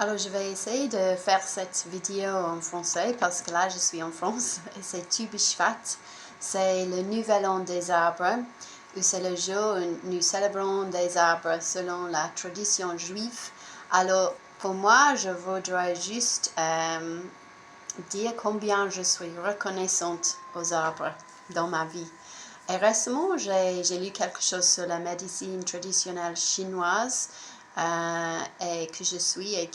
Alors, je vais essayer de faire cette vidéo en français parce que là, je suis en France et c'est Tu B'Shvat. C'est le nouvel an des arbres, où c'est le jour où nous célébrons des arbres selon la tradition juive. Alors, pour moi, je voudrais juste dire combien je suis reconnaissante aux arbres dans ma vie. Et récemment, j'ai lu quelque chose sur la médecine traditionnelle chinoise et que je suis et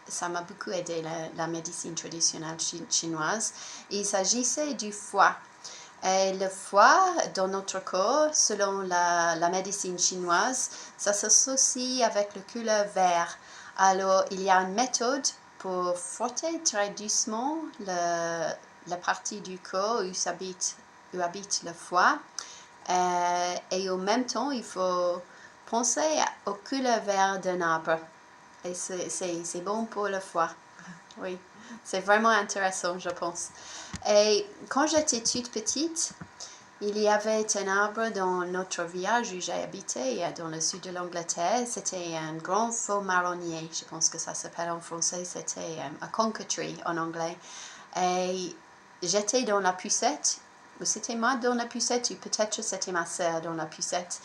ça m'a beaucoup aidé, la médecine traditionnelle chinoise. Il s'agissait du foie. Et le foie, dans notre corps, selon la médecine chinoise, ça s'associe avec le couleur vert. Alors, il y a une méthode pour frotter très doucement la partie du corps où habite le foie. Et en même temps, il faut penser aux couleurs vertes d'un arbre. Et c'est bon pour le foie. Oui, c'est vraiment intéressant, je pense. Et quand j'étais toute petite, il y avait un arbre dans notre village où j'ai habité, dans le sud de l'Angleterre. C'était un grand faux marronnier, je pense que ça s'appelle en français, c'était un conker tree en anglais. Et j'étais dans la poussette, ou c'était moi dans la poussette, ou peut-être c'était ma sœur dans la poussette.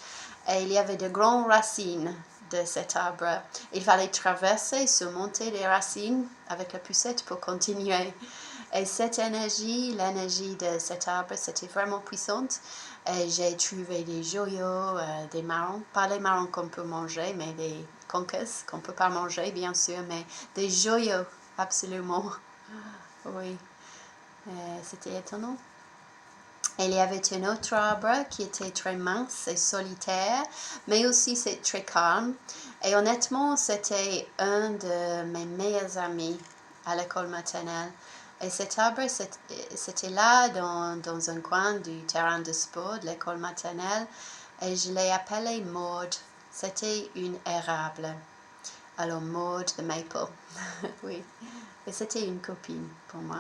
Et il y avait de grandes racines de cet arbre. Il fallait traverser, surmonter les racines avec la poussette pour continuer. Et cette énergie, l'énergie de cet arbre, c'était vraiment puissante. Et j'ai trouvé des joyaux, des marrons, pas les marrons qu'on peut manger, mais des conkers qu'on ne peut pas manger, bien sûr, mais des joyaux, absolument. Oui, c'était étonnant. Il y avait un autre arbre qui était très mince et solitaire, mais aussi c'est très calme. Et honnêtement, c'était un de mes meilleurs amis à l'école maternelle. Et cet arbre, c'était là dans un coin du terrain de sport de l'école maternelle. Et je l'ai appelé Maud. C'était une érable. Alors Maud the Maple. Oui. Et c'était une copine pour moi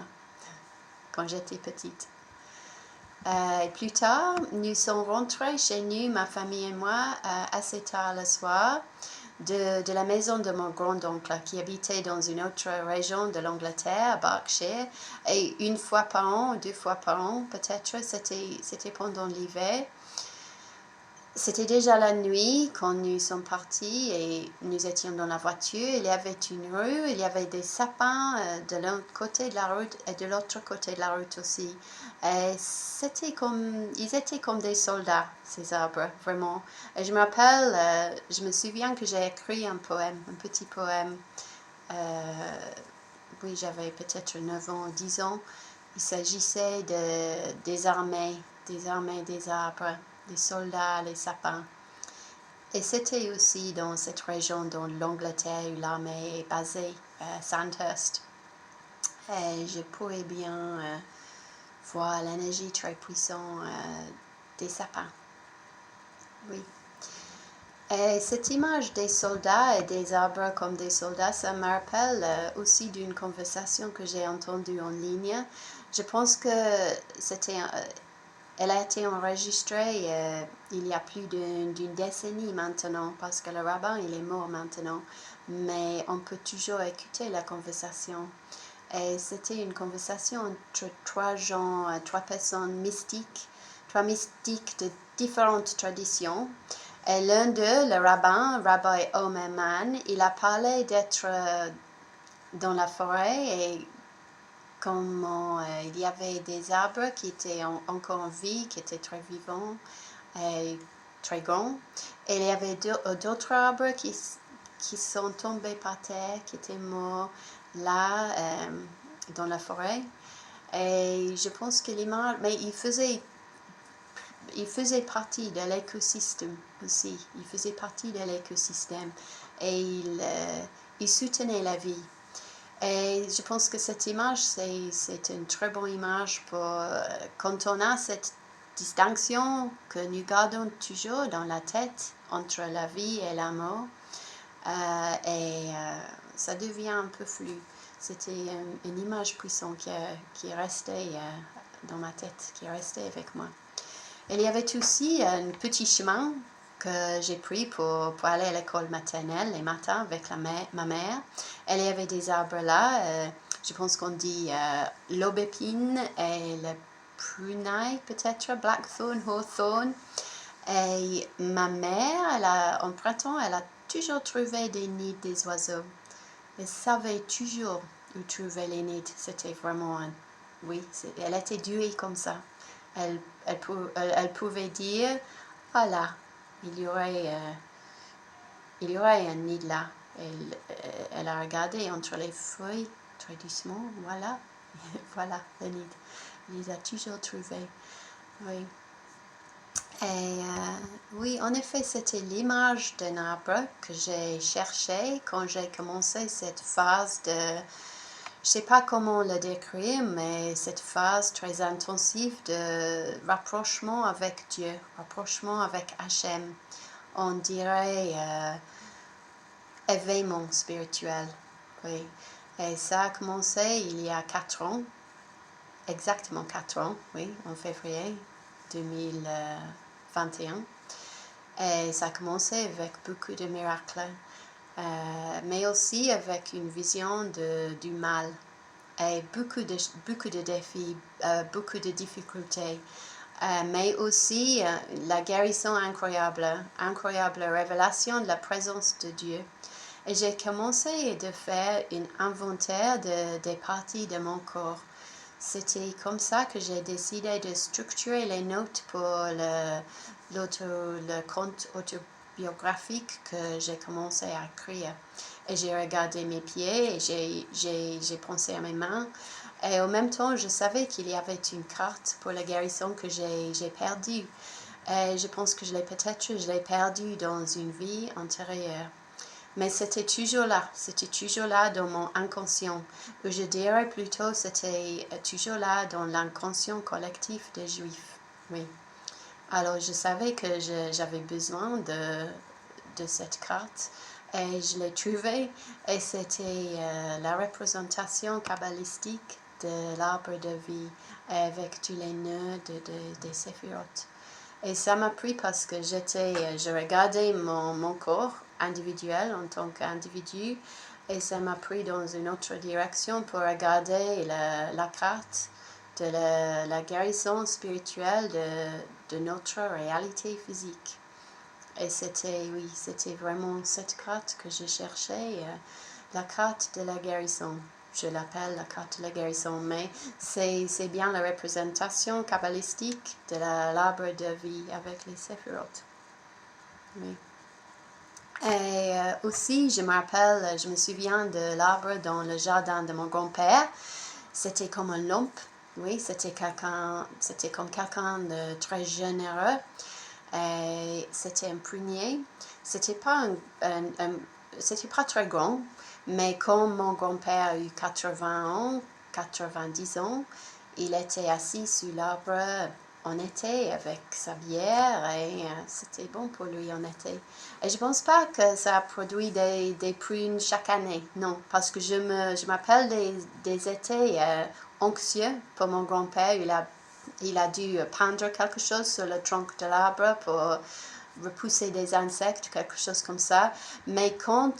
quand j'étais petite. Plus tard, nous sommes rentrés chez nous, ma famille et moi, assez tard le soir, de la maison de mon grand-oncle qui habitait dans une autre région de l'Angleterre, à Berkshire. Et une fois par an, deux fois par an, peut-être, c'était pendant l'hiver. C'était déjà la nuit quand nous sommes partis et nous étions dans la voiture. Il y avait une rue, il y avait des sapins de l'un côté de la route et de l'autre côté de la route aussi. Et ils étaient comme des soldats, ces arbres, vraiment. Et je me rappelle, je me souviens que j'ai écrit un poème, un petit poème. Oui, j'avais peut-être 9 ans, 10 ans. Il s'agissait des armées, des arbres, des soldats, les sapins. Et c'était aussi dans cette région dans l'Angleterre où l'armée est basée, Sandhurst. Et je pourrais bien voir l'énergie très puissante des sapins. Oui. Et cette image des soldats et des arbres comme des soldats, ça me rappelle aussi d'une conversation que j'ai entendue en ligne. Je pense que elle a été enregistrée il y a plus d'une décennie maintenant, parce que le rabbin il est mort maintenant, mais on peut toujours écouter la conversation. Et c'était une conversation entre trois gens, trois personnes mystiques, trois mystiques de différentes traditions. Et l'un d'eux, le rabbin, Rabbi Omer Mann, il a parlé d'être dans la forêt et comment il y avait des arbres qui étaient encore en vie, qui étaient très vivants et très grands. Et il y avait d'autres arbres qui sont tombés par terre, qui étaient morts là, dans la forêt. Et je pense que l'image, mais il faisait partie de l'écosystème aussi. Il faisait partie de l'écosystème et il soutenait la vie. Et je pense que cette image, c'est une très bonne image pour quand on a cette distinction que nous gardons toujours dans la tête entre la vie et la mort. Ça devient un peu flou. C'était une image puissante qui est restée dans ma tête, qui est restée avec moi. Il y avait aussi un petit chemin que j'ai pris pour aller à l'école maternelle les matins avec ma mère. Elle y avait des arbres là, je pense qu'on dit l'aubépine et le prunaille peut-être, blackthorn, hawthorn. Et ma mère, en printemps, elle a toujours trouvé des nids des oiseaux. Elle savait toujours où trouver les nids. C'était vraiment, oui, elle était douée comme ça. Elle pouvait dire, voilà, il y aurait un nid là. Elle a regardé entre les feuilles, très doucement, voilà, voilà le nid. Elle les a toujours trouvés, oui. Et oui, en effet, c'était l'image d'un arbre que j'ai cherché quand j'ai commencé cette phase de, je sais pas comment le décrire, mais cette phase très intensive de rapprochement avec Dieu, rapprochement avec Hachem. On dirait éveillement spirituel, oui. Et ça a commencé il y a 4 ans, exactement 4 ans, oui, en février 2021. Et ça a commencé avec beaucoup de miracles, mais aussi avec une vision du mal et beaucoup de défis, beaucoup de difficultés, mais aussi la guérison incroyable révélation de la présence de Dieu. Et j'ai commencé de faire un inventaire des parties de mon corps. C'était comme ça que j'ai décidé de structurer les notes pour le compte autobiographique que j'ai commencé à écrire. Et j'ai regardé mes pieds et j'ai pensé à mes mains. Et en même temps, je savais qu'il y avait une carte pour la guérison que j'ai perdue. Et je pense que je l'ai perdue dans une vie antérieure. Mais c'était toujours là dans mon inconscient. Ou je dirais plutôt, c'était toujours là dans l'inconscient collectif des Juifs. Oui. Alors, je savais que j'avais besoin de cette carte et je l'ai trouvée. Et c'était la représentation kabbalistique de l'arbre de vie avec tous les nœuds des séphirotes. Et ça m'a pris parce que je regardais mon corps individuel en tant qu'individu et ça m'a pris dans une autre direction pour regarder la carte de la guérison spirituelle de notre réalité physique. Et c'était vraiment cette carte que je cherchais, la carte de la guérison. Je l'appelle la carte de la guérison, mais c'est bien la représentation kabbalistique de l'arbre de vie avec les séphirotes. Oui. Et aussi, je me souviens de l'arbre dans le jardin de mon grand-père. C'était comme un lump, oui, c'était comme quelqu'un de très généreux. Et c'était un prunier. C'était pas c'était pas très grand, mais comme mon grand-père a eu 80 ans, 90 ans, il était assis sous l'arbre en été avec sa bière et c'était bon pour lui en été. Et je pense pas que ça a produit des prunes chaque année, non, parce que je m'appelle des étés anxieux pour mon grand-père. Il a dû peindre quelque chose sur le tronc de l'arbre pour repousser des insectes, quelque chose comme ça. Mais quand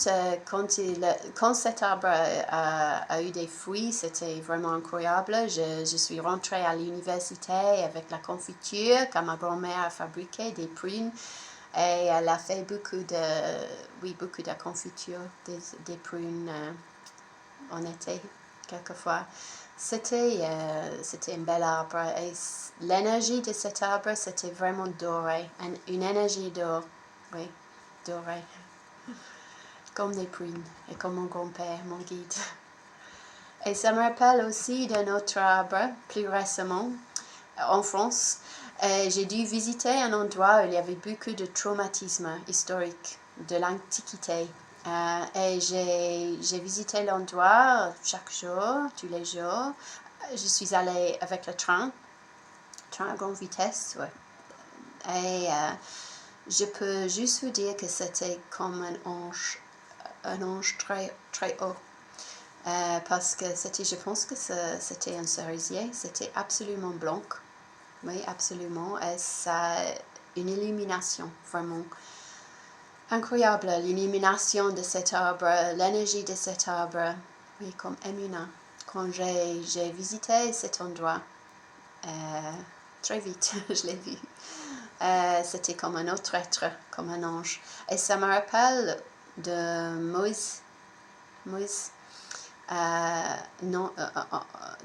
cet arbre a eu des fruits, c'était vraiment incroyable. Je suis rentrée à l'université avec la confiture que ma grand-mère a fabriqué, des prunes. Et elle a fait beaucoup de confiture, des prunes en été, quelquefois. C'était un bel arbre et l'énergie de cet arbre, c'était vraiment doré, une énergie d'or, oui, dorée, comme des prunes et comme mon grand-père, mon guide. Et ça me rappelle aussi d'un autre arbre, plus récemment, en France. J'ai dû visiter un endroit où il y avait beaucoup de traumatismes historiques de l'Antiquité. Et j'ai visité l'endroit chaque jour, tous les jours. Je suis allée avec le train à grande vitesse. Ouais. Et je peux juste vous dire que c'était comme un ange très, très haut. Parce que je pense que c'était un cerisier, c'était absolument blanc. Oui, absolument. Et une illumination vraiment incroyable, l'illumination de cet arbre, l'énergie de cet arbre, oui, comme Emuna. Quand j'ai visité cet endroit, très vite, je l'ai vu. C'était comme un autre être, comme un ange. Et ça me rappelle de Moïse,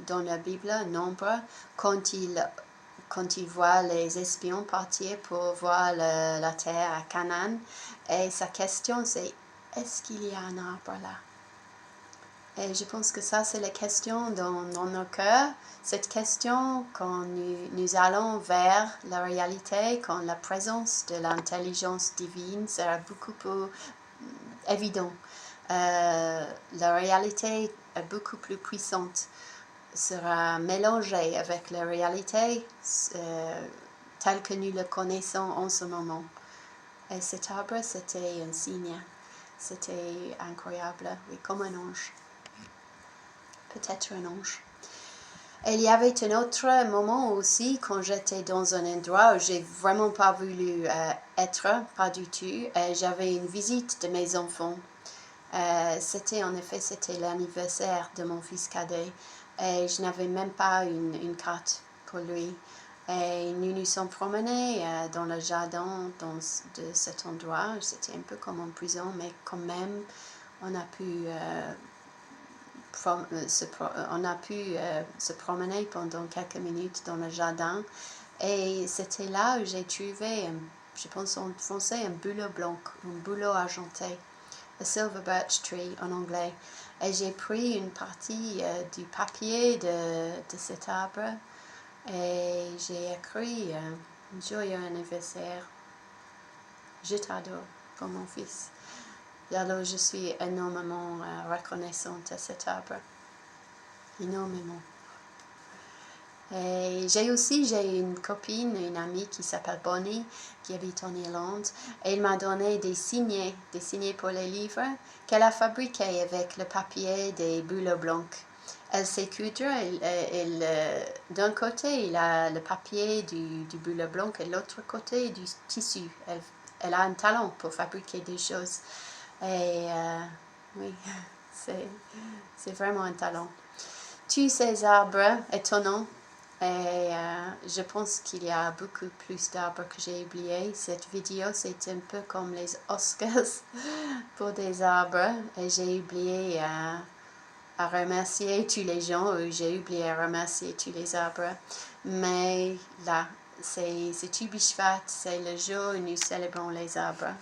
dans la Bible, Nombre, quand il voit les espions partir pour voir la terre à Canaan. Et sa question c'est, est-ce qu'il y a un arbre là? Et je pense que ça, c'est la question dans nos cœurs. Cette question, quand nous allons vers la réalité, quand la présence de l'intelligence divine sera beaucoup plus évidente. La réalité est beaucoup plus puissante, sera mélangée avec la réalité telle que nous le connaissons en ce moment. Et cet arbre, c'était un signe. C'était incroyable, oui, comme un ange. Peut-être un ange. Et il y avait un autre moment aussi quand j'étais dans un endroit où j'ai vraiment pas voulu être, pas du tout. Et j'avais une visite de mes enfants. C'était l'anniversaire de mon fils cadet. Et je n'avais même pas une carte pour lui. Et nous nous sommes promenés dans le jardin de cet endroit. C'était un peu comme en prison, mais quand même, on a pu se promener pendant quelques minutes dans le jardin. Et c'était là où j'ai trouvé, je pense en français, un bouleau blanc, un bouleau argenté. A silver birch tree en anglais. Et j'ai pris une partie du papier de cet arbre et j'ai écrit joyeux anniversaire, je t'adore pour mon fils. Et alors je suis énormément reconnaissante à cet arbre, énormément. Et j'ai une copine, une amie qui s'appelle Bonnie, qui habite en Irlande. Et elle m'a donné des signets pour les livres qu'elle a fabriqués avec le papier des bouleaux blancs. Elle sait coudre, d'un côté il a le papier du bouleau blanc et de l'autre côté du tissu. Elle a un talent pour fabriquer des choses. Et oui, c'est vraiment un talent. Tous ces arbres étonnants. Et je pense qu'il y a beaucoup plus d'arbres que j'ai oubliés. Cette vidéo, c'est un peu comme les Oscars pour des arbres. Et j'ai oublié à remercier tous les gens, ou j'ai oublié à remercier tous les arbres. Mais là, c'est Tu B'Shvat, c'est le jour où nous célébrons les arbres.